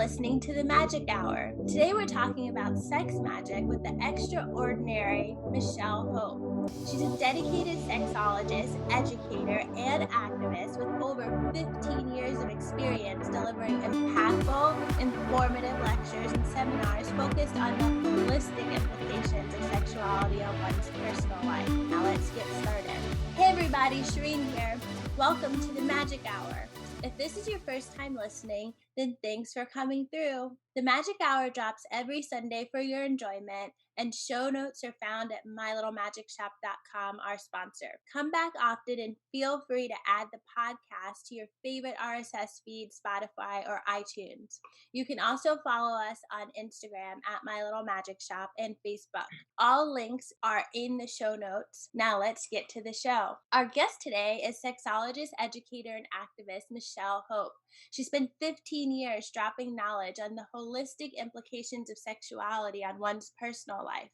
listening to the Magic Hour. Today we're talking about sex magic with the extraordinary Michelle Hope. She's a dedicated sexologist, educator, and activist with over 15 years of experience delivering impactful, informative lectures and seminars focused on the holistic implications of sexuality on one's personal life. Now let's get started. Hey everybody, Shereen here. Welcome to the Magic Hour. If this is your first time listening, then thanks for coming through. The Magic Hour drops every Sunday for your enjoyment, and show notes are found at mylittlemagicshop.com, our sponsor. Come back often and feel free to add the podcast to your favorite RSS feed, Spotify, or iTunes. You can also follow us on Instagram at My Little Magic Shop and Facebook. All links are in the show notes. Now let's get to the show. Our guest today is sexologist, educator, and activist Michelle Hope. She spent 15 years dropping knowledge on the holistic implications of sexuality on one's personal life.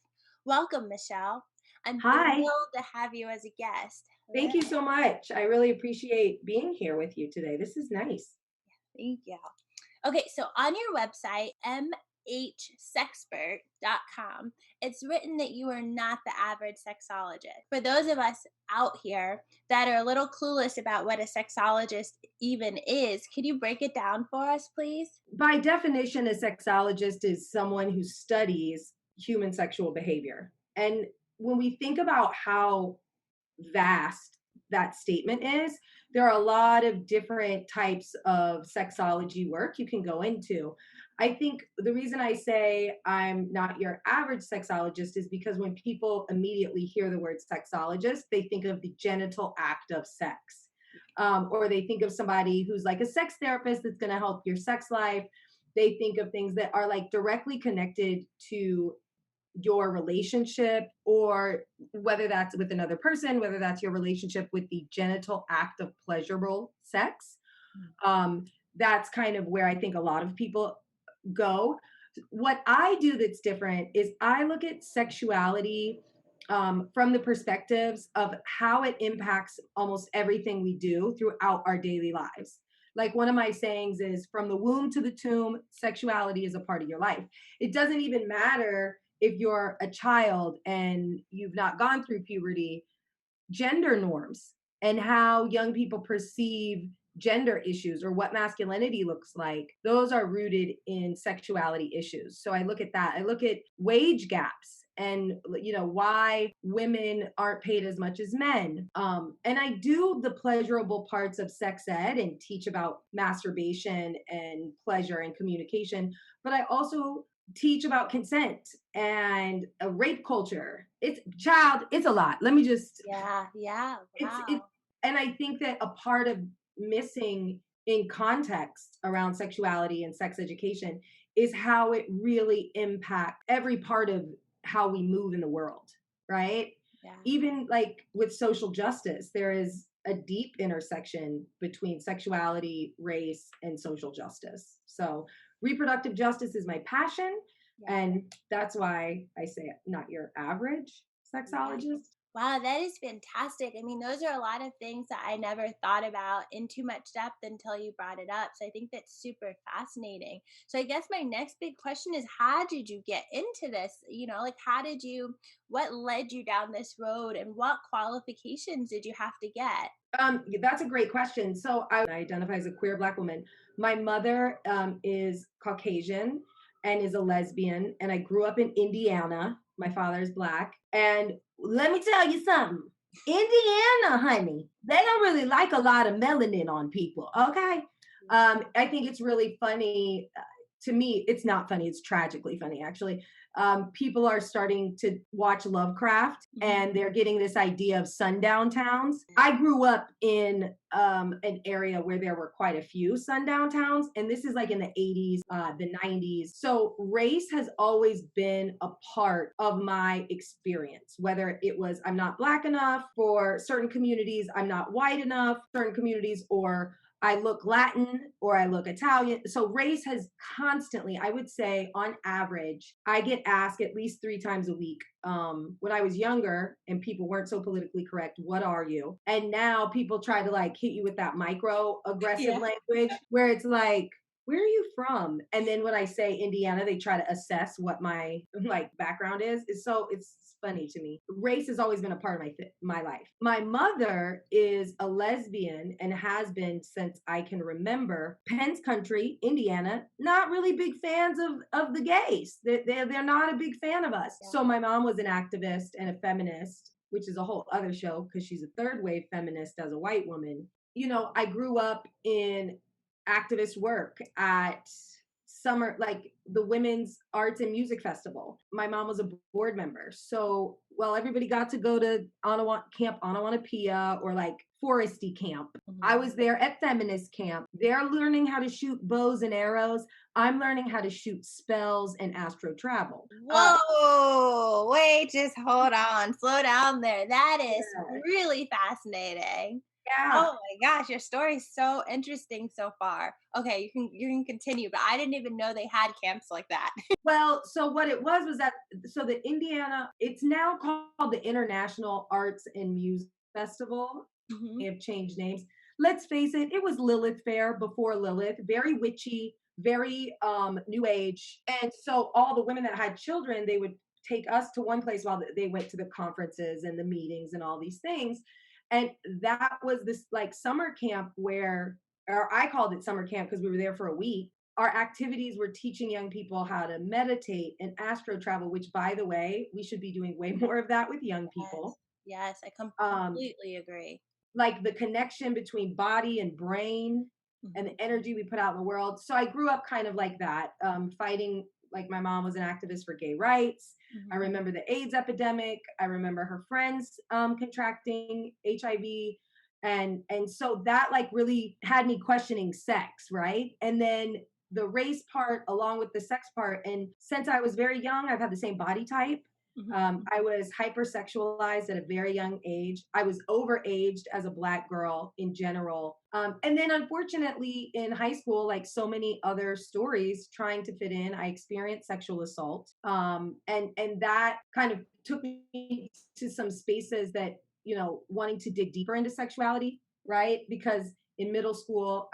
Welcome, Michelle. I'm Hi. thrilled to have you as a guest. Thank you so much. I really appreciate being here with you today. This is nice. Thank you. Okay, so on your website, mhsexpert.com, it's written that you are not the average sexologist. For those of us out here that are a little clueless about what a sexologist even is, could you break it down for us, please? By definition, a sexologist is someone who studies human sexual behavior. And when we think about how vast that statement is, there are a lot of different types of sexology work you can go into. I think the reason I say I'm not your average sexologist is because when people immediately hear the word sexologist, they think of the genital act of sex. Or they think of somebody who's like a sex therapist that's going to help your sex life. They think of things that are like directly connected to your relationship, or whether that's with another person, whether that's your relationship with the genital act of pleasurable sex. That's kind of where I think a lot of people go. What I do that's different is I look at sexuality from the perspectives of how it impacts almost everything we do throughout our daily lives. Like one of my sayings is, from the womb to the tomb, sexuality is a part of your life. It doesn't even matter if you're a child and you've not gone through puberty. Gender norms and how young people perceive gender issues or what masculinity looks like, those are rooted in sexuality issues. So I look at that. I look at wage gaps and why women aren't paid as much as men. And I do the pleasurable parts of sex ed and teach about masturbation and pleasure and communication, but I also teach about consent and a rape culture. It's a lot. Let me just Yeah, it's wow. it and I think that a part of missing in context around sexuality and sex education is how it really impacts every part of how we move in the world, right? Yeah. Even like with social justice, there is a deep intersection between sexuality, race, and social justice. So reproductive justice is my passion, Yeah. and that's why I say not your average Yeah. sexologist. Wow, that is fantastic. I mean, those are a lot of things that I never thought about in too much depth until you brought it up. So I think that's super fascinating. So I guess my next big question is, how did you get into this? Like what led you down this road, and what qualifications did you have to get? That's a great question. So I identify as a queer Black woman. My mother is Caucasian and is a lesbian, and I grew up in Indiana. My father is Black, and let me tell you something. Indiana, honey, they don't really like a lot of melanin on people. Okay, I think it's really funny. To me, it's not funny. It's tragically funny, actually. People are starting to watch Lovecraft and they're getting this idea of sundown towns. I grew up in an area where there were quite a few sundown towns, and this is like in the 80s, the 90s. So race has always been a part of my experience, whether it was I'm not Black enough for certain communities, I'm not white enough for certain communities, or I look Latin or I look Italian. So race has constantly, I would say on average, I get asked at least 3 times a week. When I was younger and people weren't so politically correct, what are you? And now people try to like hit you with that micro aggressive Yeah. language where it's like, where are you from? And then when I say Indiana, they try to assess what my like background is. It's funny to me. Race has always been a part of my life. My mother is a lesbian and has been since I can remember. Penn's country, Indiana, not really big fans of the gays. They're not a big fan of us. Yeah. So my mom was an activist and a feminist, which is a whole other show because she's a third wave feminist as a white woman. I grew up in activist work at summer, like the Women's Arts and Music Festival. My mom was a board member. So while everybody got to go to Camp Onawanapia or like foresty camp, I Mhm. was there at feminist camp. They're learning how to shoot bows and arrows. I'm learning how to shoot spells and astro travel. Whoa, wait, just hold on, slow down there. That is Yeah, really fascinating. yeah. Oh my gosh, your story is so interesting so far. Okay, you can continue, but I didn't even know they had camps like that. Well, so what it was that so the Indiana, it's now called the International Arts and Music Festival. Mhm. They have changed names. Let's face it, it was Lilith Fair before Lilith, very witchy, very new age. And so all the women that had children, they would take us to one place while they went to the conferences and the meetings and all these things. And that was this like summer camp where, or I called it summer camp because we were there for a week. Our activities were teaching young people how to meditate and astro travel, which, by the way, we should be doing way more of that with young Yes. people. Yes, I Um, completely agree. like the connection between body and brain and Mhm. the energy we put out in the world. So I grew up kind of like that, fighting. Like my mom was an activist for gay rights. I Mhm. remember the AIDS epidemic. I remember her friends contracting HIV, and so that like really had me questioning sex, right? And then the race part along with the sex part. And since I was very young, I've had the same body type. Mhm. I was hypersexualized at a very young age. I was overaged as a Black girl in general. And then, unfortunately, in high school, like so many other stories, trying to fit in, I experienced sexual assault. And that kind of took me to some spaces that, wanting to dig deeper into sexuality, right? Because in middle school,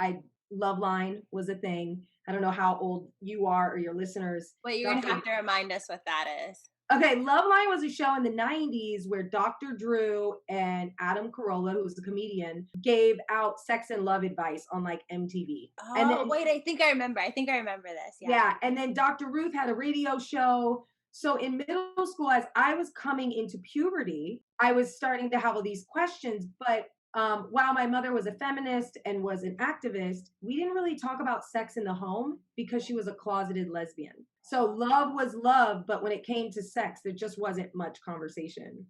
love line was a thing. I don't know how old you are or your listeners. Wait, you're gonna Dr. have to remind us what that is. Okay, Loveline was a show in the 90s where Dr. Drew and Adam Carolla, who was a comedian, gave out sex and love advice on like MTV. And Oh, then, wait, I think I remember this, yeah. yeah, and then Dr. Ruth had a radio show. So in middle school, as I was coming into puberty, I was starting to have all these questions. But while my mother was a feminist and was an activist, we didn't really talk about sex in the home because she was a closeted lesbian. So Oh, love was love, but when it came to sex, there just wasn't much conversation.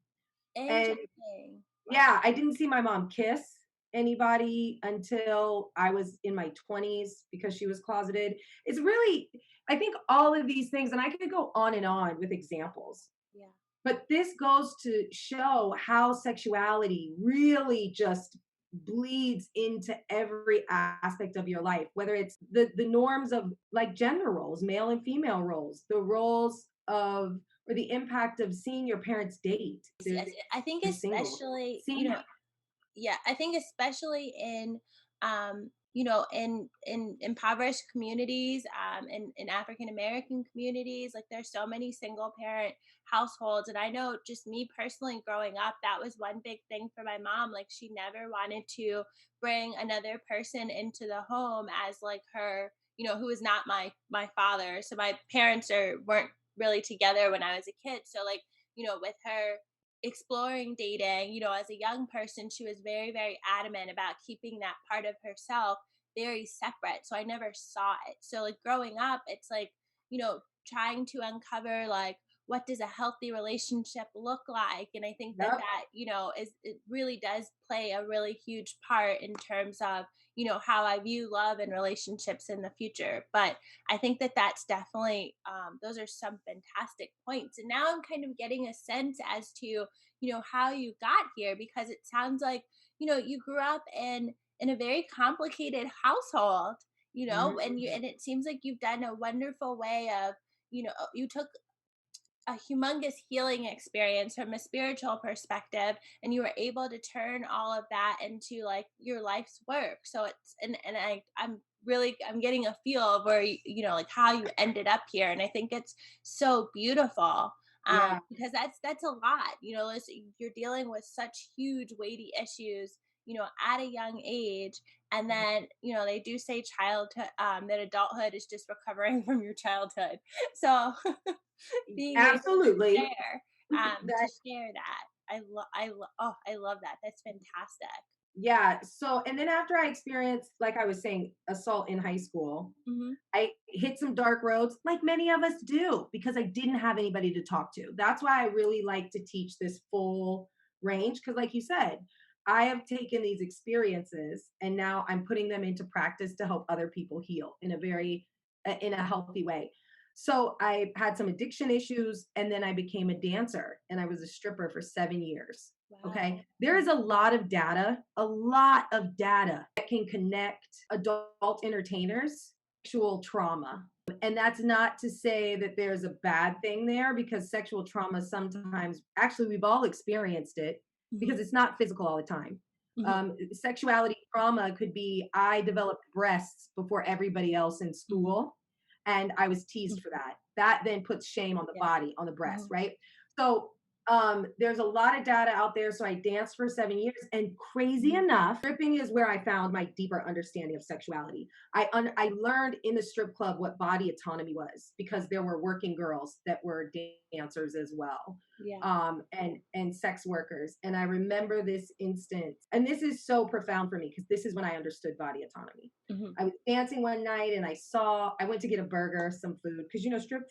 And interesting. Wow. yeah, I didn't see my mom kiss anybody until I was in my 20s because she was closeted. It's really, I think all of these things, and I could go on and on with examples, Yeah. but this goes to show how sexuality really just bleeds into every aspect of your life, whether it's the norms of like gender roles, male and female roles, the roles of or the impact of seeing your parents date. Yes, I think They're single. especially, Seeing yeah, I think especially in in impoverished communities, in African American communities, like there's so many single parent households. And I know just me personally growing up, that was one big thing for my mom. Like she never wanted to bring another person into the home as like her, who is not my father. So my parents weren't really together when I was a kid. So like, with her exploring dating, as a young person, she was very, very adamant about keeping that part of herself very separate. So I never saw it. So, like, growing up, it's like, trying to uncover, like, what does a healthy relationship look like? And I think that Yep. it really does play a really huge part in terms of, how I view love and relationships in the future. But I think that that's definitely, those are some fantastic points. And now I'm kind of getting a sense as to, how you got here, because it sounds like, you grew up in a very complicated household, and Mhm. it seems like you've done a wonderful way of, you took a humongous healing experience from a spiritual perspective, and you were able to turn all of that into like your life's work. So it's and I'm getting a feel of where you know, like how you ended up here, and I think it's so beautiful. Yeah. Because that's a lot, you know. You're dealing with such huge weighty issues, you know, at a young age. And then, you know, they do say childhood, that adulthood is just recovering from your childhood. So being able Absolutely. to That share that, oh, I love that. That's fantastic. yeah. So and then after I experienced, like I was saying, assault in high school, Hmm. I hit some dark roads like many of us do because I didn't have anybody to talk to. That's why I really like to teach this full range because like you said, I have taken these experiences and now I'm putting them into practice to help other people heal in a very in a healthy way. So I had some addiction issues and then I became a dancer and I was a stripper for 7 years. Wow. Okay. There is a lot of data that can connect adult entertainers sexual trauma. And that's not to say that there's a bad thing there because sexual trauma sometimes, actually, we've all experienced it Hmm. because it's not physical all the time. Hmm. Sexuality trauma could be I developed breasts before everybody else in Hmm. school, and I was teased for that. That then puts shame on the Yeah. body, on the breast, Hmm. right? So there's a lot of data out there. So I danced for 7 years, and crazy Hmm. enough, stripping is where I found my deeper understanding of sexuality. I learned in the strip club what body autonomy was because there were working girls that were dancers as well, Yeah. and sex workers. And I remember this instance, and this is so profound for me because this is when I understood body autonomy. Hmm. I was dancing one night and I went to get a burger, some food because you know strip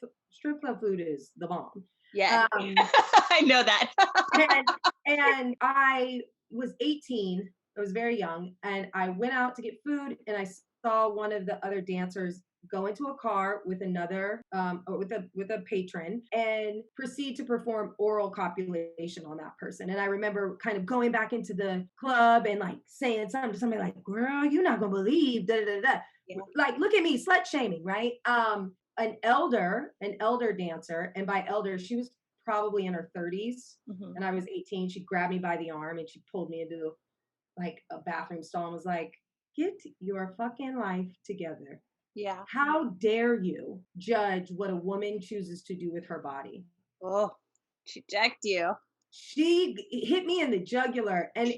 club food is the bomb. Yes. Um, I know that. and and I was 18. I was very young, and I went out to get food, and I saw one of the other dancers go into a car with another or with a patron and proceed to perform oral copulation on that person. And I remember kind of going back into the club and like saying something to somebody like, girl, you're not gonna believe da da da da. Yeah. Like look at me, slut shaming, right? An elder dancer, and by elder, she was probably in her 30s, Hmm. and I was 18. She grabbed me by the arm and she pulled me into like a bathroom stall and was like, "Get your fucking life together. Yeah. How dare you judge what a woman chooses to do with her body?" Oh, she jacked you. She hit me in the jugular, and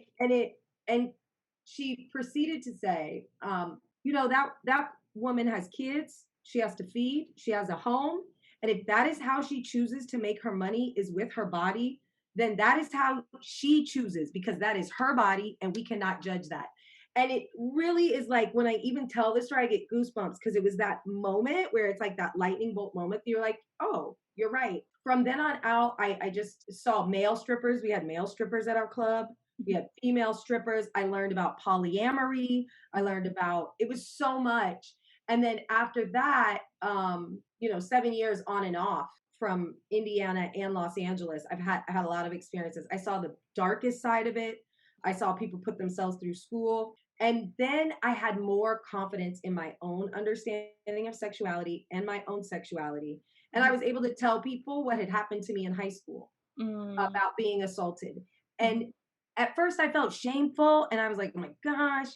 she proceeded to say, you know, that woman has kids, she has to feed, she has a home, and if that is how she chooses to make her money is with her body, then that is how she chooses because that is her body and we cannot judge that. And it really is like when I even tell this story, I get goosebumps because it was that moment where it's like that lightning bolt moment. You're like, oh, you're right. From then on out, I just saw male strippers. We had male strippers at our club. We Mhm. had female strippers. I learned about polyamory. I learned about it was so much. And then after that, you know, 7 years on and off from Indiana and Los Angeles, I had a lot of experiences. I saw the darkest side of it. I saw people put themselves through school. And then I had more confidence in my own understanding of sexuality and my own sexuality. And I Mhm. was able to tell people what had happened to me in high school Mm. about being assaulted. Mhm. And at first I felt shameful and I was like, oh my gosh.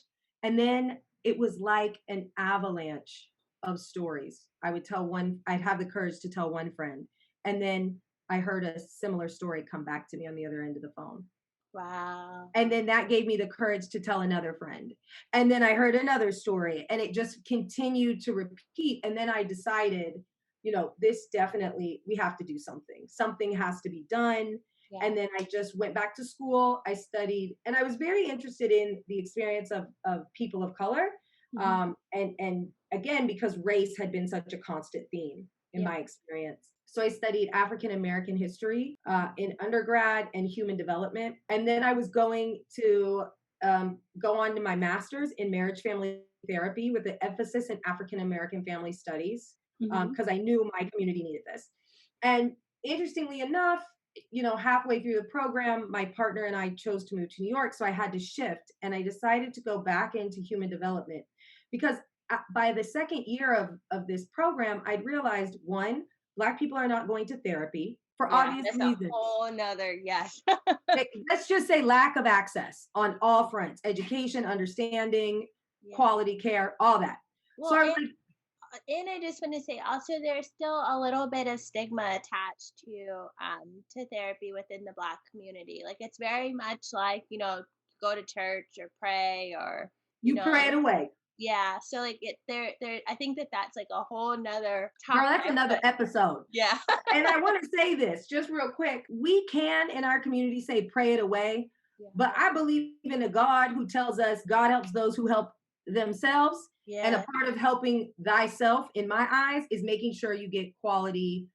And then it was like an avalanche of stories. I'd have the courage to tell one friend. And then I heard a similar story come back to me on the other end of the phone. Wow. And then that gave me the courage to tell another friend. And then I heard another story and it just continued to repeat. And then I decided, you know, this definitely, we have to do something. Something has to be done. Yeah. And then I just went back to school. I studied, and I was very interested in the experience of people of color. Mhm. And again, because race had been such a constant theme in Yeah. my experience. So I studied African American history in undergrad and human development. And then I was going to go on to my master's in marriage family therapy with an emphasis in African American family studies Mhm. because I knew my community needed this. And interestingly enough, you know, halfway through the program, my partner and I chose to move to New York. So I had to shift and I decided to go back into human development because by the second year of this program, I'd realized one, Black people are not going to therapy. for Yeah, obvious that's a reasons. whole nother yes. Let's just say lack of access on all fronts, education, understanding, Yeah. quality care, all that. So Well, I was like, and I just want to say also there's still a little bit of stigma attached to therapy within the Black community. Like it's very much like, go to church or pray or, you you pray it know, away. yeah. So like there I think that that's like a whole nother Girl, that's topic, another but episode. yeah. And I want to say this just real quick. We can in our community say pray it away, Yeah. but I believe in a God who tells us God helps those who help themselves. And a Yeah. part of helping thyself, in my eyes, is making sure you get quality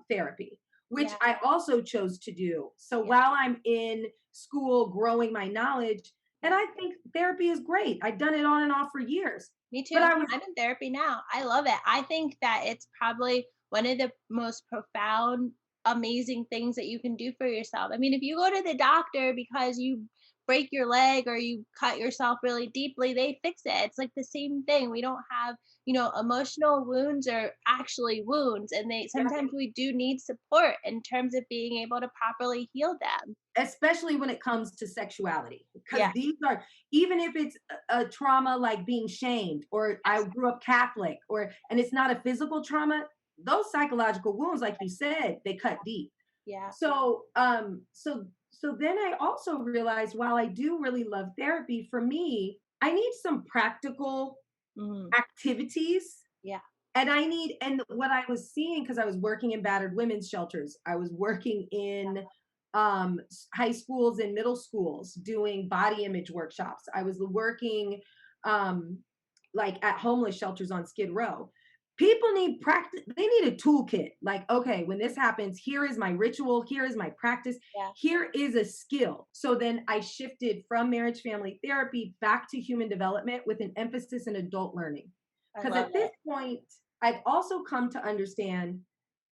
therapy, which Yeah. I also chose to do. So Yeah. while I'm in school growing my knowledge, and Yeah. I think therapy is great. I've done it on and off for years. Me But too. I was I'm in therapy now. I love it. I think that it's probably one of the most profound, amazing things that you can do for yourself. I mean, if you go to the doctor because you break your leg or you cut yourself really deeply, they fix it. It's like the same thing. We don't have, emotional wounds are actually wounds, and they sometimes we do need support in terms of being able to properly heal them. especially when it comes to sexuality, because Yeah. these are, even if it's a trauma like being shamed, or I Yes. grew up Catholic, or and it's not a physical trauma, those psychological wounds, like you said, they cut deep. Yeah. So then I also realized, while I do really love therapy, for me I need some practical Mhm. activities. Yeah. And what I was seeing, because I was working in battered women's shelters, I was working in high schools and middle schools doing body image workshops. I was working um, like at homeless shelters on Skid Row. People need practice. They need a toolkit. Like, okay, when this happens, here is my ritual. Here is my practice. Yeah. Here is a skill. So then I shifted from marriage family therapy back to human development with an emphasis in adult learning. I Because love at this it. point, I've also come to understand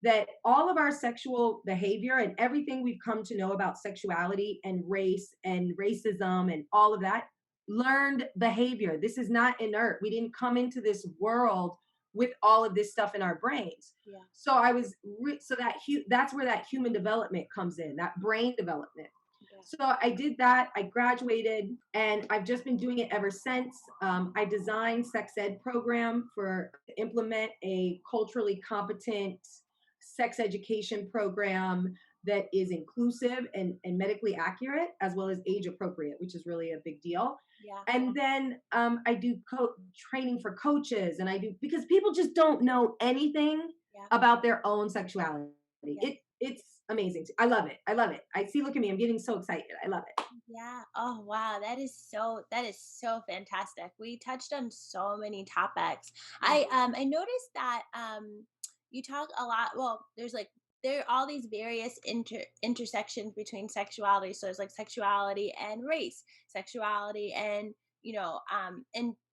that all of our sexual behavior and everything we've come to know about sexuality and race and racism and all of that, learned behavior. This is not inert. We didn't come into this world with all of this stuff in our brains. Yeah. So I was so that's where that human development comes in, that brain development. Yeah. So I did that. I graduated, and I've just been doing it ever since. I designed sex ed program for implement a culturally competent sex education program that is inclusive and medically accurate, as well as age appropriate, which is really a big deal. Yeah. And then I do training for coaches, and I do, because people just don't know anything Yeah. about their own sexuality. Yeah. It's amazing. I love it. I love it. I see. Look at me. I'm getting so excited. I love it. Yeah. Oh wow, that is so fantastic. We touched on so many topics. Yeah. I noticed that you talk a lot. Well, there are all these various intersections between sexuality. So it's like sexuality and race, sexuality and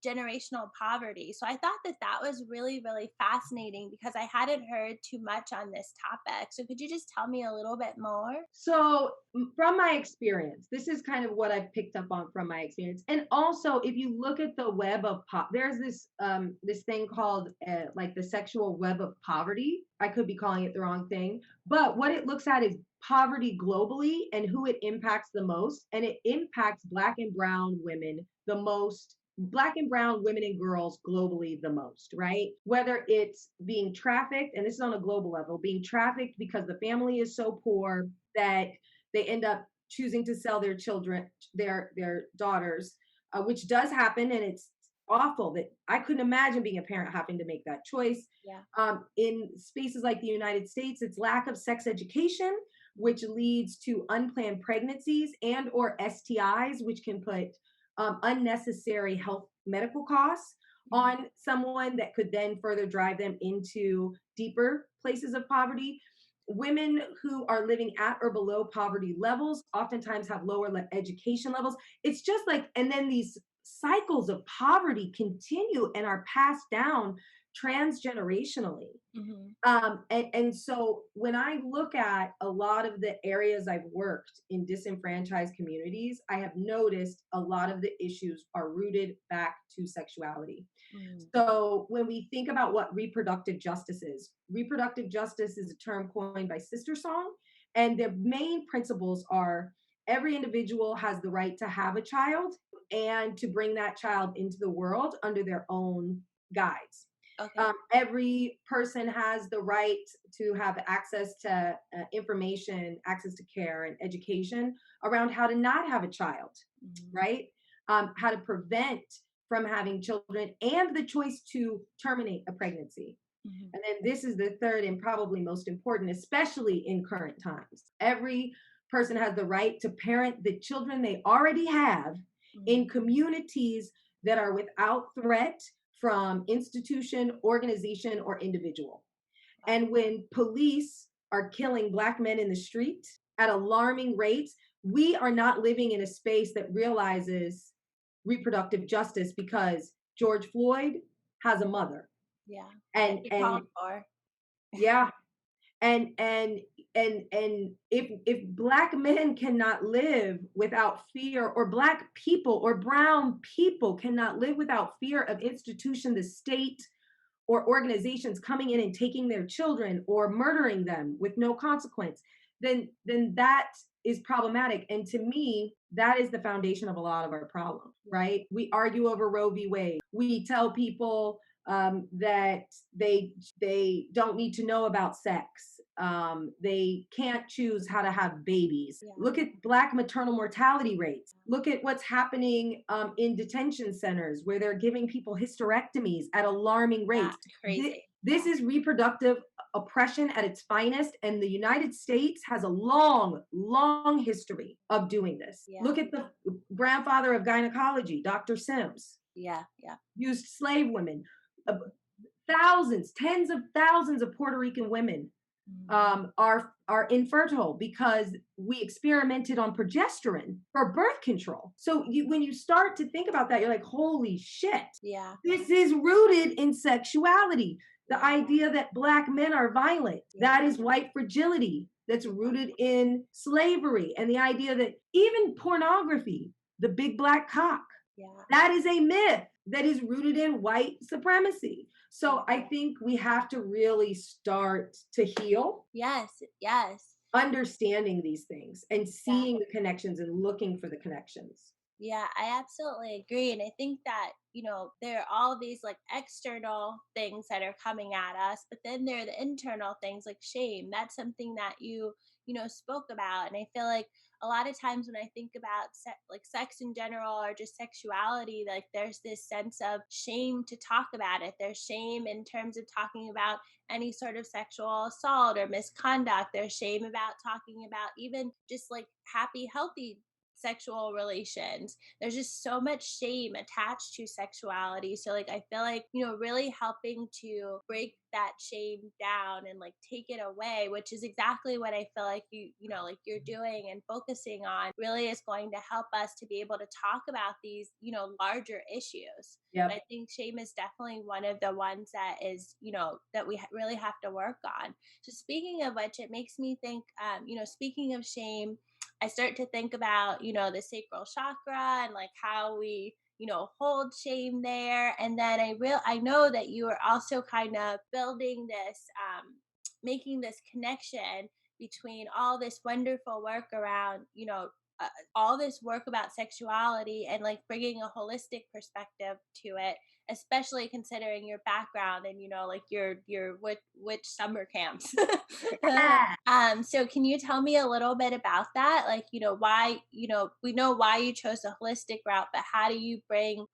generational poverty. So I thought that that was really, really fascinating because I hadn't heard too much on this topic. So could you just tell me a little bit more? So, from my experience, this is kind of what I've picked up on from my experience. And also, if you look at the web of there's this thing called like the sexual web of poverty. I could be calling it the wrong thing, but what it looks at is poverty globally and who it impacts the most, and it impacts Black and Brown women the most. Black and Brown women and girls globally the most, right? Whether it's being trafficked, and this is on a global level, being trafficked because the family is so poor that they end up choosing to sell their children, their daughters, which does happen, and it's awful. That I couldn't imagine being a parent having to make that choice. Yeah. In spaces like the United States, it's lack of sex education, which leads to unplanned pregnancies and or STIs, which can put unnecessary health medical costs Mhm. on someone that could then further drive them into deeper places of poverty. Women who are living at or below poverty levels oftentimes have lower education levels. It's just like, and then these cycles of poverty continue and are passed down transgenerationally. Mhm. And so when I look at a lot of the areas I've worked in disenfranchised communities, I have noticed a lot of the issues are rooted back to sexuality. Mm. So when we think about what reproductive justice is a term coined by Sister Song, and the main principles are every individual has the right to have a child and to bring that child into the world under their own guides. Okay. Every person has the right to have access to information, access to care and education around how to not have a child, Mhm. right? How to prevent from having children and the choice to terminate a pregnancy. Mhm. And then this is the third and probably most important, especially in current times. Every person has the right to parent the children they already have in Mhm. communities that are without threat from institution, organization, or individual. Wow. And when police are killing Black men in the street at alarming rates, we are not living in a space that realizes reproductive justice because George Floyd has a mother. Yeah. That And he and called for. yeah, and if Black men cannot live without fear, or Black people or brown people cannot live without fear of institution, the state, or organizations coming in and taking their children or murdering them with no consequence, then that is problematic. And to me, that is the foundation of a lot of our problems, Yeah. right? We argue over Roe v. Wade. We tell people that they don't need to know about sex. They can't choose how to have babies. Yeah. Look at Black maternal mortality rates. Look at what's happening in detention centers where they're giving people hysterectomies at alarming rates. That's crazy. This is reproductive oppression at its finest, and the United States has a long, long history of doing this. Yeah. Look at the grandfather of gynecology, Dr. Sims, Yeah. Yeah. used slave women. Uh, Thousands, tens of thousands of Puerto Rican women Mhm. are infertile because we experimented on progesterone for birth control. So when you start to think about that, you're like, holy shit, Yeah. this is rooted in sexuality. The Yeah. idea that Black men are violent, Yeah. that is white fragility, that's rooted in slavery, and the idea that even pornography, the big black cock, Yeah. that is a myth that is rooted in white supremacy. So Yeah. I think we have to really start to heal, Yes. Yes. understanding these things and Yeah. seeing the connections and looking for the connections. Yeah, I absolutely agree. And I think that, there are all these like external things that are coming at us, but then there are the internal things like shame. That's something that you spoke about. And I feel like a lot of times when I think about like sex in general or just sexuality, like there's this sense of shame to talk about it. There's shame in terms of talking about any sort of sexual assault or misconduct. There's shame about talking about even just like happy, healthy sexual relations. There's just so much shame attached to sexuality. So like I feel like, really helping to break that shame down and like take it away, which is exactly what I feel like like you're doing and focusing on, really is going to help us to be able to talk about these, larger issues. But I Yep. think shame is definitely one of the ones that is, that we really have to work on. So speaking of which, it makes me think, speaking of shame, I start to think about, the sacral chakra and like how we, hold shame there. And then I know that you are also kind of building this, making this connection between all this wonderful work around, all this work about sexuality and like bringing a holistic perspective to it, especially considering your background and like your which summer camps. So can you tell me a little bit about that? Like, why, we know why you chose the holistic route, but how do you bring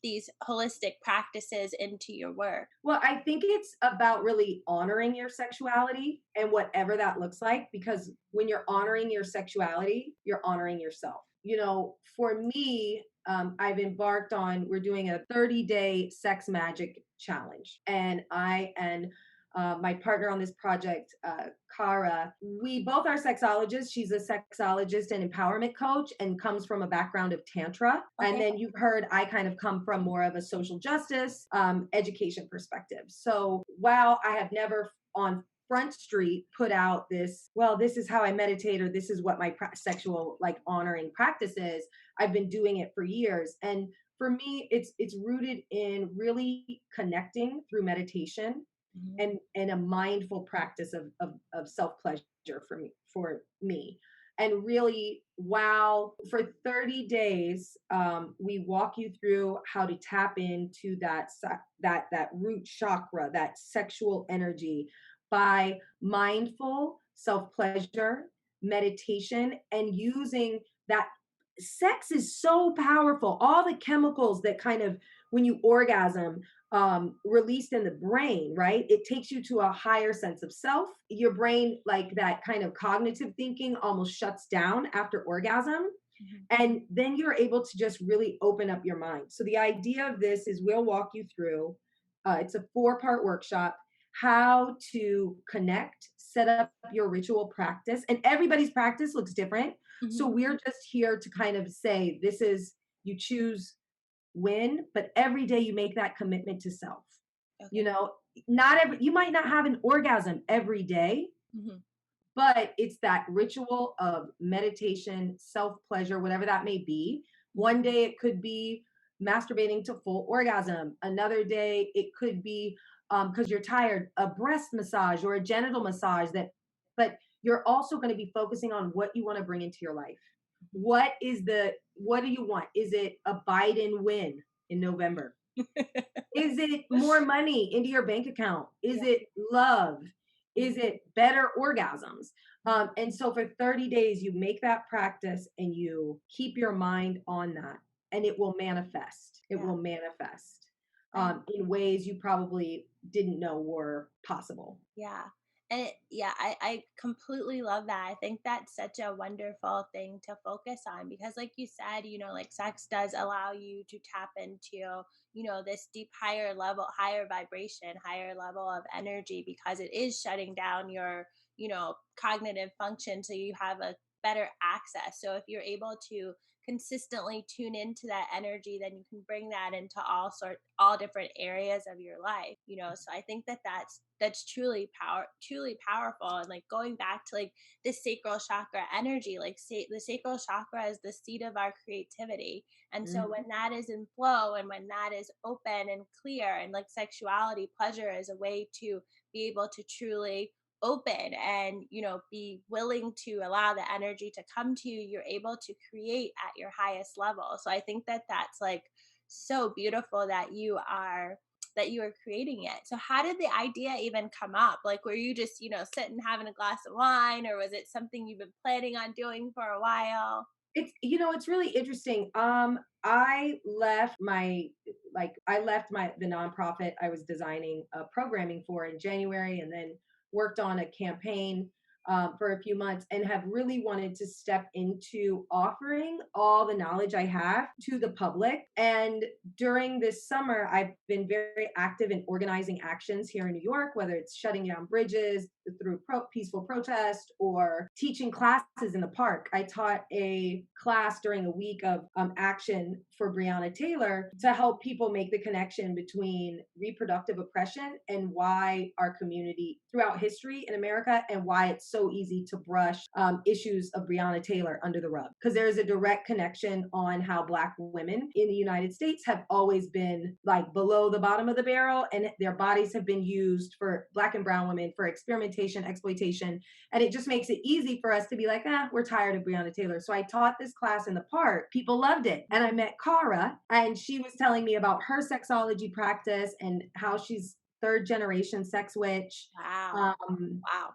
these holistic practices into your work? Well, I think it's about really honoring your sexuality and whatever that looks like, because when you're honoring your sexuality, you're honoring yourself. For me, we're doing a 30-day sex magic challenge, and I am my partner on this project, Kara, we both are sexologists. She's a sexologist and empowerment coach and comes from a background of Tantra. And Okay. then you've heard I kind of come from more of a social justice education perspective. So while I have never on Front Street put out this, well, this is how I meditate, or this is what my sexual like honoring practice is. I've been doing it for years. And for me, it's rooted in really connecting through meditation Mhm. and a mindful practice of self pleasure for me. And really, wow, for 30 days, we walk you through how to tap into that root chakra, that sexual energy, by mindful self pleasure, meditation, and using that. Sex is so powerful. All the chemicals that kind of, when you orgasm, released in the brain, right? It takes you to a higher sense of self. Your brain, like that kind of cognitive thinking, almost shuts down after orgasm. Mhm. And then you're able to just really open up your mind. So, the idea of this is we'll walk you through, it's a 4-part workshop, how to connect, set up your ritual practice. And everybody's practice looks different. So, Mhm. we're just here to kind of say, this is, you choose when, but every day you make that commitment to self. You Okay. know, not every, you might not have an orgasm every day, Mhm. but it's that ritual of meditation, self pleasure, whatever that may be. Mhm. One day it could be masturbating to full orgasm. Another day it could be because you're tired, a breast massage or a genital massage. But you're also going to be focusing on what you want to bring into your life. What do you want? Is it a Biden win in November? Is it more money into your bank account? Is Yeah. it love? Mhm. Is it better orgasms? Mhm. And so for 30 days, you make that practice and you keep your mind on that, and it will manifest. It Yeah. will manifest I in ways you probably didn't know were possible. Yeah. And yeah, I completely love that. I think that's such a wonderful thing to focus on because, like you said, like sex does allow you to tap into, this deep, higher level, higher vibration, higher level of energy because it is shutting down your, cognitive function. So you have a better access. So if you're able to consistently tune into that energy, then you can bring that into all different areas of your life. So I think that that's truly powerful. And like going back to like the sacral chakra energy, like say the sacral chakra is the seat of our creativity. And so Mhm. when that is in flow and when that is open and clear, and like sexuality, pleasure is a way to be able to truly open and be willing to allow the energy to come to you, you're able to create at your highest level. So I think that that's like so beautiful that you are creating it. So how did the idea even come up? Like were you just sitting having a glass of wine, or was it something you've been planning on doing for a while? It's really interesting. I left my the nonprofit I was designing programming for in January, and then worked on a campaign for a few months, and have really wanted to step into offering all the knowledge I have to the public. And during this summer, I've been very active in organizing actions here in New York, whether it's shutting down bridges through peaceful protest or teaching classes in the park. I taught a class during a week of action for Breonna Taylor to help people make the connection between reproductive oppression and why our community throughout history in America, and why it's so easy to brush issues of Breonna Taylor under the rug. Because there is a direct connection on how Black women in the United States have always been like below the bottom of the barrel, and their bodies have been used for Black and brown women for experimentation, exploitation. And it just makes it easy for us to be like, we're tired of Breonna Taylor. So I taught this class in the park. People loved it. And I met Cara, and she was telling me about her sexology practice and how she's third generation sex witch. Wow. Um, Wow.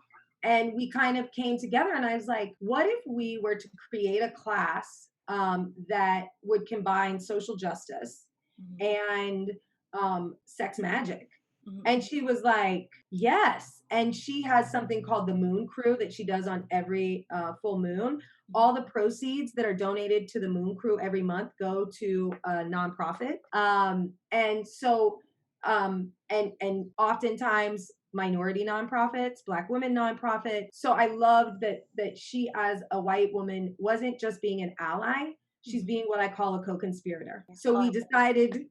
and we kind of came together, and I was like, what if we were to create a class that would combine social justice Mhm. and sex magic? Mhm. And she was like, yes. And she has something called the Moon Crew that she does on every full moon. Mhm. All the proceeds that are donated to the Moon Crew every month go to a nonprofit. And so, and oftentimes minority nonprofits, Black women nonprofits. So I loved that she, as a white woman, wasn't just being an ally, she's Mhm. being what I call a co-conspirator. Yeah. So Oh, we decided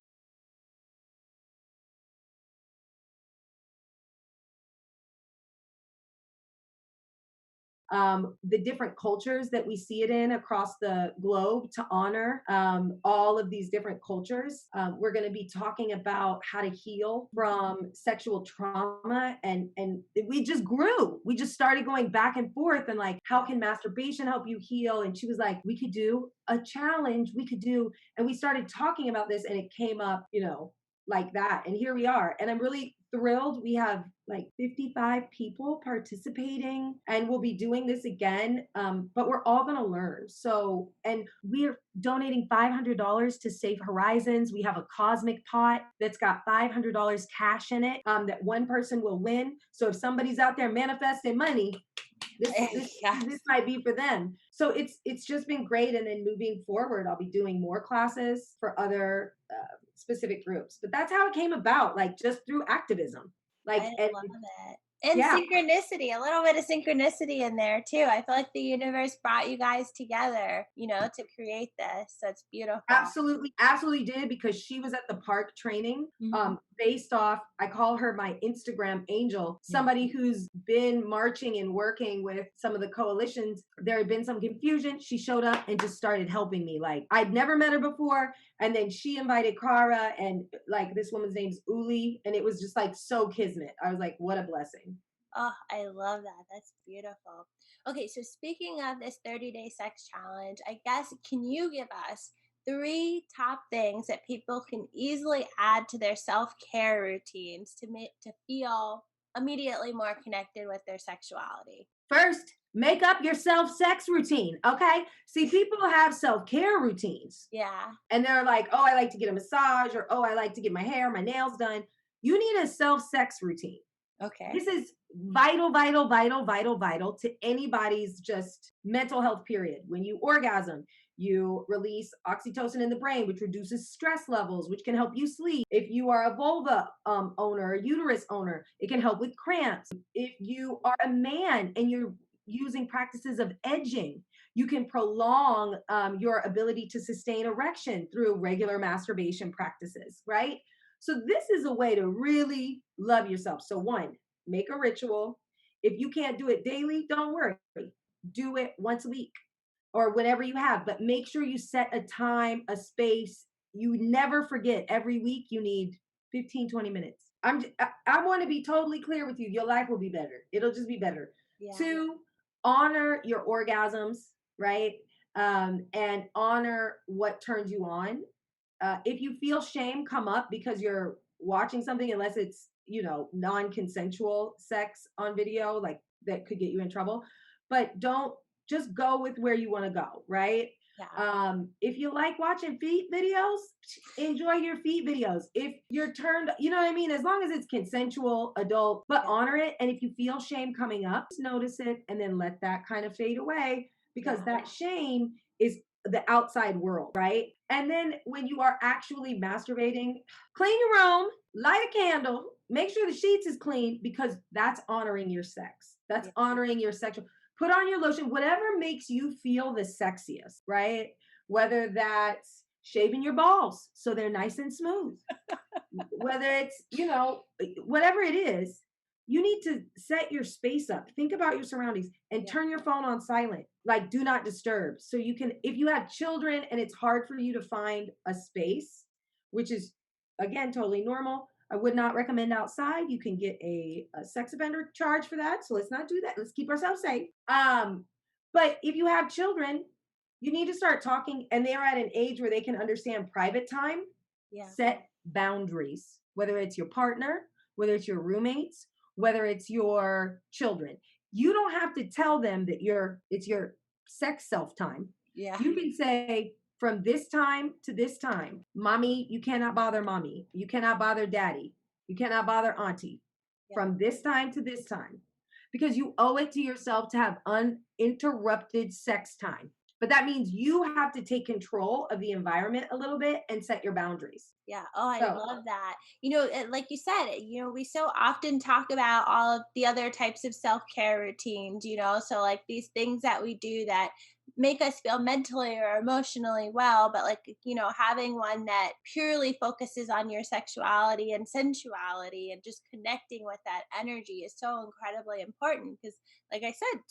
the different cultures that we see it in across the globe to honor all of these different cultures. We're going to be talking about how to heal from sexual trauma, and we just grew. We just started going back and forth, and like, how can masturbation help you heal? And she was like, we could do a challenge. We could do, and we started talking about this, and it came up, like that. And here we are. And I'm really thrilled. We have like 55 people participating, and we'll be doing this again. But we're all going to learn. So, and we're donating $500 to Safe Horizons. We have a cosmic pot that's got $500 cash in it, that one person will win. So if somebody's out there manifesting money, this yes. might be for them. So it's just been great. And then moving forward, I'll be doing more classes for other specific groups. But that's how it came about, like just through activism. Like, I and love it. And yeah, synchronicity, a little bit of synchronicity in there too. I feel like the universe brought you guys together, to create this. So it's beautiful. absolutely, absolutely did, because she was at the park training, Mhm. based off, I call her my Instagram angel, Yeah. somebody who's been marching and working with some of the coalitions. There had been some confusion. She showed up and just started helping me. Like, I'd never met her before. And then she invited Kara, and like, this woman's name's Uli. And it was just like so kismet. I was like, what a blessing. Oh, I love that. That's beautiful. Okay, so speaking of this 30-day sex challenge, I guess can you give us three top things that people can easily add to their self-care routines to make to feel immediately more connected with their sexuality? First, make up your self sex routine. Okay. See, people have self care routines, Yeah. and they're like, oh, I like to get a massage, or oh, I like to get my hair, my nails done. You need a self sex routine. Okay. This is vital, vital, vital, vital, vital to anybody's just mental health, period. When you orgasm, you release oxytocin in the brain, which reduces stress levels, which can help you sleep. If you are a vulva owner, a uterus owner, it can help with cramps. If you are a man and you're using practices of edging, you can prolong your ability to sustain erection through regular masturbation practices, right? So, this is a way to really love yourself. So, one, make a ritual. If you can't do it daily, don't worry. Do it once a week or whenever you have, but make sure you set a time, a space. You never forget, every week you need 15, 20 minutes. I want to be totally clear with you. Your life will be better. It'll just be better. Yeah. Two, honor your orgasms, right? And honor what turns you on. If you feel shame come up because you're watching something, unless it's, non-consensual sex on video, like that could get you in trouble. But don't, just go with where you want to go, right? Yeah. If you like watching feet videos, enjoy your feet videos. If you're turned, you know what I mean? As long as it's consensual, adult, but Yeah. honor it. And if you feel shame coming up, just notice it and then let that kind of fade away, because Yeah. that shame is the outside world, right? And then when you are actually masturbating, clean your room, light a candle, make sure the sheets is clean, because that's honoring your sex. That's Yeah. honoring your sexual. Put on your lotion, whatever makes you feel the sexiest, right? Whether that's shaving your balls so they're nice and smooth, whether it's, whatever it is, you need to set your space up. Think about your surroundings and Yeah. turn your phone on silent, like do not disturb. So you can, if you have children and it's hard for you to find a space, which is again totally normal, I would not recommend outside. You can get a sex offender charge for that. So let's not do that. Let's keep ourselves safe. But if you have children, you need to start talking, and they are at an age where they can understand private time. Yeah. Set boundaries, whether it's your partner, whether it's your roommates, whether it's your children. You don't have to tell them that it's your sex self time. Yeah. You can say, from this time to this time, mommy, you cannot bother mommy. You cannot bother daddy. You cannot bother auntie. Yeah. From this time to this time. Because you owe it to yourself to have uninterrupted sex time. But that means you have to take control of the environment a little bit and set your boundaries. Yeah. Oh, I So, love that. Like you said, we so often talk about all of the other types of self care routines, so like these things that we do that make us feel mentally or emotionally well, but like, having one that purely focuses on your sexuality and sensuality and just connecting with that energy is so incredibly important because, like I said,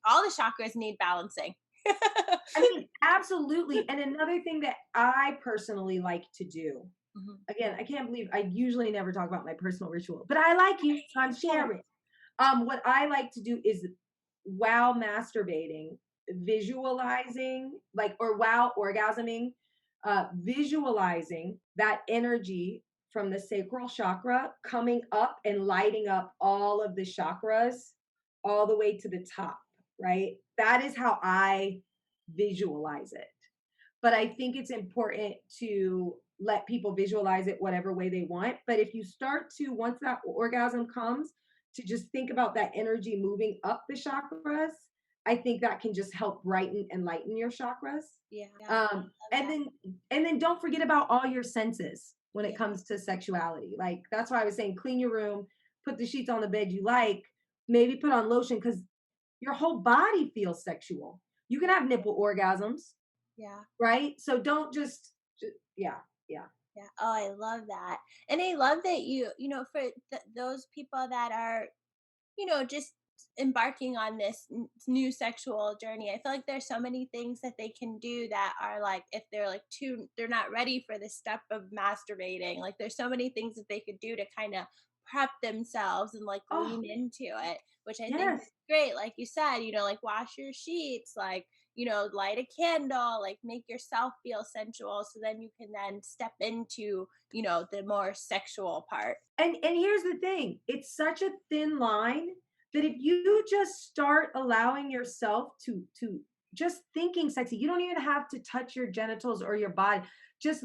all the chakras need balancing. I mean, absolutely. And another thing that I personally like to do, Mhm. again, I can't believe I usually never talk about my personal ritual, but I like you, so I'm Yes. sharing. What I like to do is while masturbating, visualizing, like, or while orgasming, visualizing that energy from the sacral chakra coming up and lighting up all of the chakras all the way to the top, right? That is how I visualize it. But I think it's important to let people visualize it whatever way they want. But if you start to, once that orgasm comes, to just think about that energy moving up the chakras, I think that can just help brighten and lighten your chakras. Yeah. I Um, love and that. then and then don't forget about all your senses when it Yeah. comes to sexuality. Like that's why I was saying clean your room, put the sheets on the bed you like, maybe put on lotion because your whole body feels sexual. You can Yeah. have nipple orgasms, Yeah. right? So don't just yeah, yeah. Yeah. Oh, I love that. And I love that for those people that are, just embarking on this new sexual journey. I feel like there's so many things that they can do that are like, if they're like they're not ready for the step of masturbating. Like, there's so many things that they could do to kind of prep themselves and like Oh, lean into it, which I think is yes. great. Like you said, like wash your sheets, like, light a candle, like make yourself feel sensual. So then you can then step into, the more sexual part. And here's the thing, it's such a thin line that if you just start allowing yourself to just thinking sexy, you don't even have to touch your genitals or your body. Just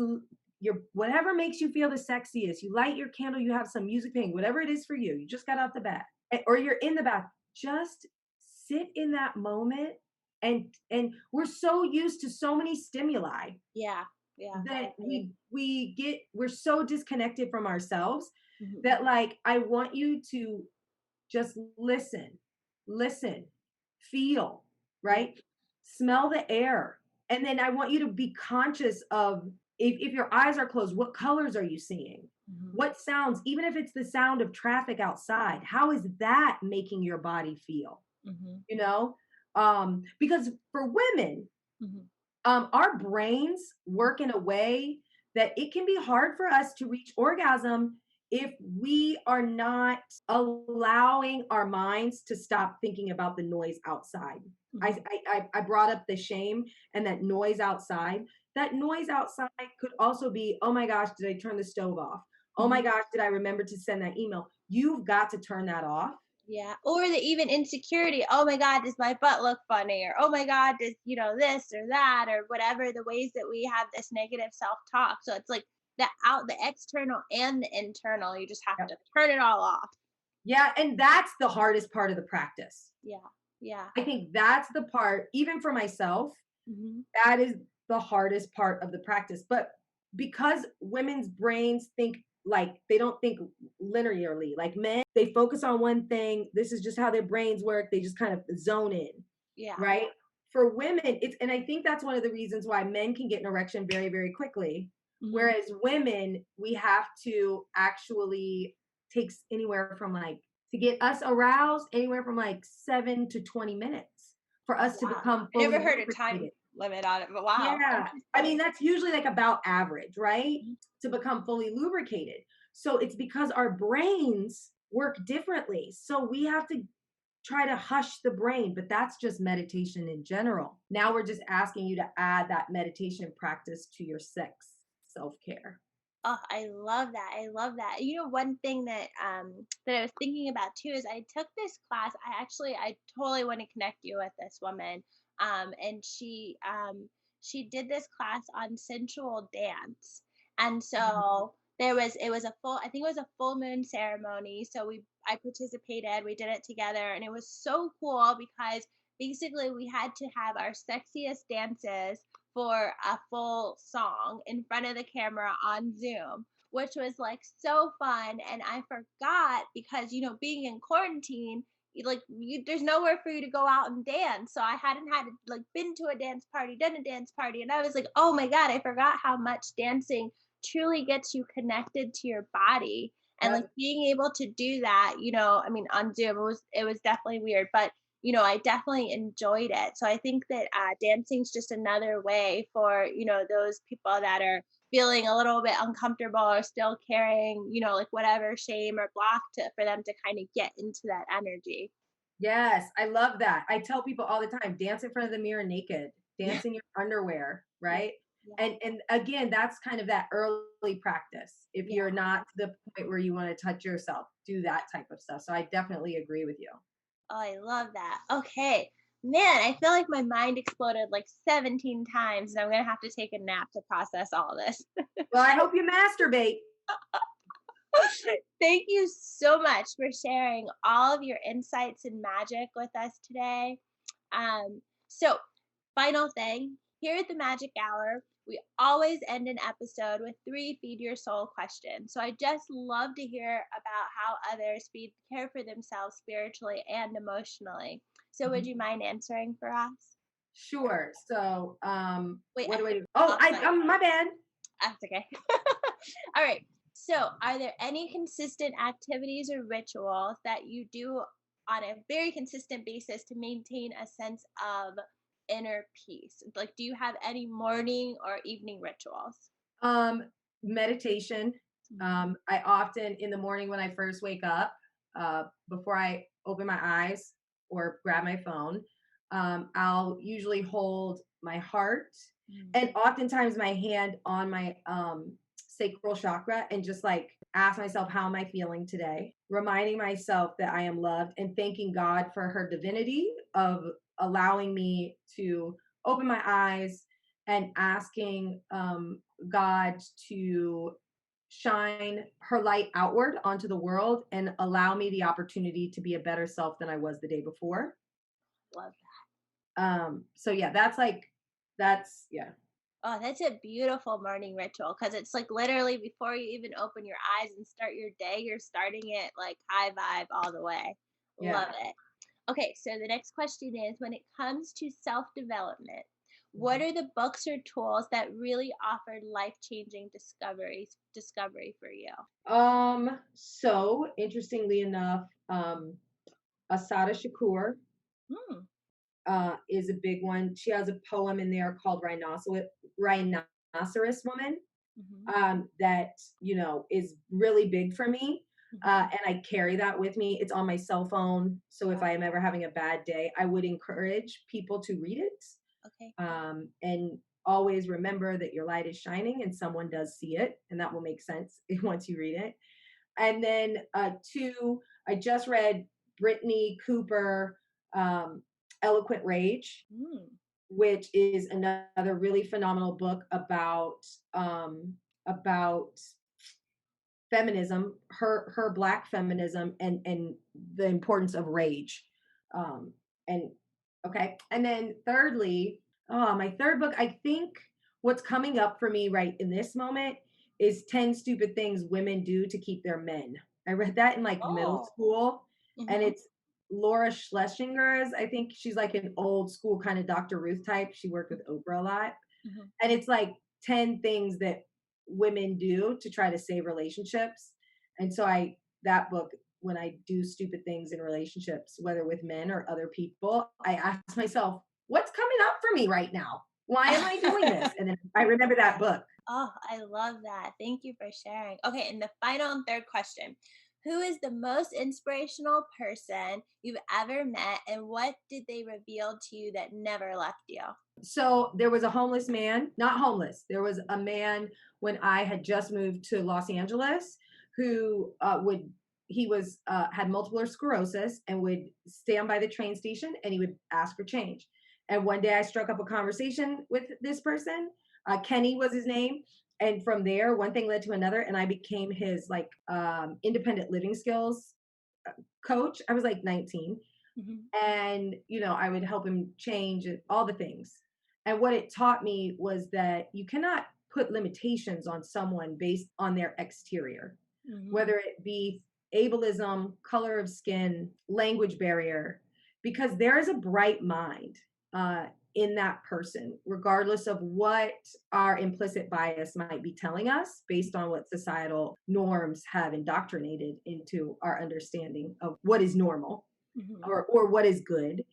your whatever makes you feel the sexiest. You light your candle, you have some music playing, whatever it is for you. You just got out the bed or you're in the bath. Just sit in that moment and we're so used to so many stimuli Yeah. Yeah. I that agree. we're so disconnected from ourselves Mhm. that like I want you to just listen, feel, Yeah. right? Smell the air. And then I want you to be conscious of if your eyes are closed, what colors are you seeing? Mhm. What sounds, even if it's the sound of traffic outside, how is that making your body feel? Mhm. You know? Because for women, Mhm. our brains work in a way that it can be hard for us to reach orgasm if we are not allowing our minds to stop thinking about the noise outside. Mhm. I brought up the shame and that noise outside. That noise outside could also be, oh my gosh, did I turn the stove off? Oh my Mhm. gosh, did I remember to send that email? You've got to turn that off. Yeah. Or the even insecurity. Oh my God, does my butt look funny? Or oh my God, does this or that or whatever the ways that we have this negative self talk. So it's like the external and the internal. You just have Yep. to turn it all off. Yeah, and that's the hardest part of the practice. Yeah. Yeah. I think that's the part, even for myself, Hmm. that is the hardest part of the practice. But because women's brains think like they don't think linearly, like men, they focus on one thing. This is just how their brains work. They just kind of zone in, Yeah. right? For women, it's, and I think that's one of the reasons why men can get an erection very, very quickly. Hmm. Whereas women, we have to actually takes anywhere from like to get us aroused, anywhere from like 7 to 20 minutes for us to Wow. become I never fully heard a time lubricated. limit on it, but wow. Yeah. I mean, Interesting. that's usually like about average, right? Mhm. To become fully lubricated. So it's because our brains work differently. So we have to try to hush the brain, but that's just meditation in general. Now we're just asking you to add that meditation practice to your sex self care. Oh, I love that. I love that. One thing that that I was thinking about too is I took this class. I totally want to connect you with this woman. And she did this class on sensual dance. And Mhm. so it was a full, I think it was a full moon ceremony. So I participated, we did it together, and it was so cool because basically we had to have our sexiest dances for a full song in front of the camera on Zoom, which was like so fun. And I forgot because, being in quarantine, there's nowhere for you to go out and dance. So I hadn't had like been to a dance party, done a dance party. And I was like, oh my God, I forgot how much dancing truly gets you connected to your body. And like Yep. being able to do that, I mean, on Zoom, it was definitely weird, but I definitely enjoyed it. So I think that dancing's just another way for, those people that are feeling a little bit uncomfortable or still carrying, like whatever shame or block for them to kind of get into that energy. Yes, I love that. I tell people all the time, dance in front of the mirror naked, Yeah. dance in your underwear, Yeah. right? Yeah. And again, that's kind of that early practice. If Yeah. you're not to the point where you want to touch yourself, do that type of stuff. So I definitely agree with you. Oh, I love that. Okay. Man, I feel like my mind exploded like 17 times and I'm going to have to take a nap to process all this. Well, I hope you masturbate. Thank you so much for sharing all of your insights and magic with us today. So, final thing here at the Magic Hour, we always end an episode with three Feed Your Soul questions. So, I just love to hear about how others care for themselves spiritually and emotionally. So, would Mhm. you mind answering for us? Sure. So, Wait, what I do I have do? Oh, off I mic. my bad. That's okay. All right. So, are there any consistent activities or rituals that you do on a very consistent basis to maintain a sense of inner peace? Like, do you have any morning or evening rituals? Um, Meditation. Mhm. I often in the morning when I first wake up, before I open my eyes or grab my phone, I'll usually hold my heart Mm. and oftentimes my hand on my sacral chakra and just like ask myself, how am I feeling today? Reminding myself that I am loved and thanking God for her divinity of allowing me to open my eyes and asking God to shine her light outward onto the world and allow me the opportunity to be a better self than I was the day before. Love. So yeah, that's yeah. Oh, that's a beautiful morning ritual because it's like literally before you even open your eyes and start your day, you're starting it like high vibe all the way. Love Yeah. it. Okay, so the next question is when it comes to self development, what Mhm. are the books or tools that really offered life changing discovery for you? So interestingly enough, Asada Shakur Hmm. is a big one. She has a poem in there called Rhinoceros Woman, Hmm. that is really big for me, Hmm. and I carry that with me. It's on my cell phone, so if Oh, I am ever having a bad day, I would encourage people to read it, okay. and always remember that your light is shining and someone does see it, and that will make sense once you read it. And then two, I just read Brittany Cooper, um, Eloquent Rage, Mm. which is another really phenomenal book about feminism, her black feminism, and the importance of rage. And okay, and then thirdly, my third book, I think what's coming up for me right in this moment is 10 Stupid Things Women Do to Keep Their Men. I read that in like middle Oh. school, and Hmm. it's Laura Schlesinger's. I think she's like an old school kind of Dr. Ruth type. She worked with Oprah a lot, Hmm. and it's like 10 things that women do to try to save relationships. And so that book, when I do stupid things in relationships, whether with men or other people, I ask myself, what's coming up for me right now? Why am I doing this? And then I remember that book. Oh, I love that. Thank you for sharing. Okay, and the final and third question. Who is the most inspirational person you've ever met, and what did they reveal to you that never left you? So there was a homeless man, not homeless. There was a man when I had just moved to Los Angeles who he was had multiple sclerosis and would stand by the train station and he would ask for change. And one day I struck up a conversation with this person. Kenny was his name. And from there, one thing led to another, and I became his like independent living skills coach. I was like 19. Mhm. And, I would help him change all the things. And what it taught me was that you cannot put limitations on someone based on their exterior, Mhm. whether it be ableism, color of skin, language barrier, because there is a bright mind in that person, regardless of what our implicit bias might be telling us based on what societal norms have indoctrinated into our understanding of what is normal Mhm. or what is good.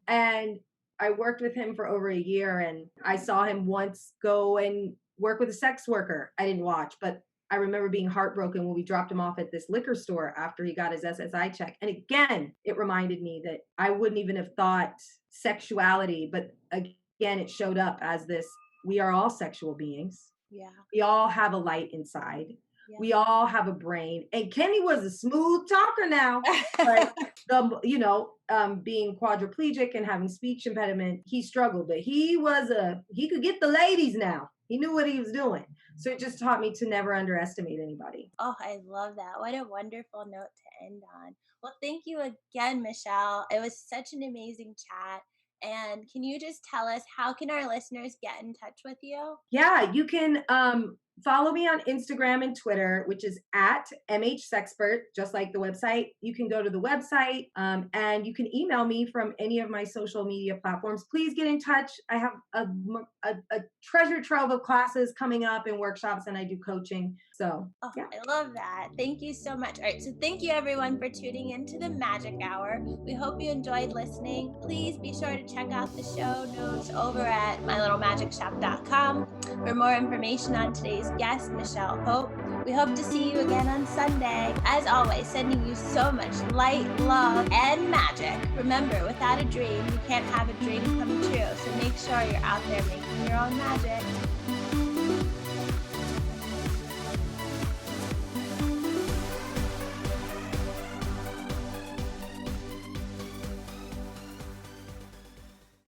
And I worked with him for over a year, and I saw him once go and work with a sex worker. I didn't watch, but I remember being heartbroken when we dropped him off at this liquor store after he got his SSI check. And again, it reminded me that I wouldn't even have thought sexuality, but again, it showed up as this: we are all sexual beings. Yeah. We all have a light inside. Yeah. We all have a brain. And Kenny was a smooth talker now, but being quadriplegic and having speech impediment, he struggled, but he could get the ladies now. He knew what he was doing. So it just taught me to never underestimate anybody. Oh, I love that. What a wonderful note to end on. Well, thank you again, Michelle. It was such an amazing chat. And can you just tell us how can our listeners get in touch with you? Yeah, you can follow me on Instagram and Twitter, which is at MHSexpert, just like the website. You can go to the website and you can email me from any of my social media platforms. Please get in touch. I have a treasure trove of classes coming up and workshops, and I do coaching. So, Oh, yeah. I love that. Thank you so much. All right, so thank you everyone for tuning into the Magic Hour. We hope you enjoyed listening. Please be sure to check out the show notes over at mylittlemagicshop.com for more information on today's guest, Michelle Hope. We hope to see you again on Sunday. As always, sending you so much light, love, and magic. Remember, without a dream, you can't have a dream come true. So make sure you're out there making your own magic.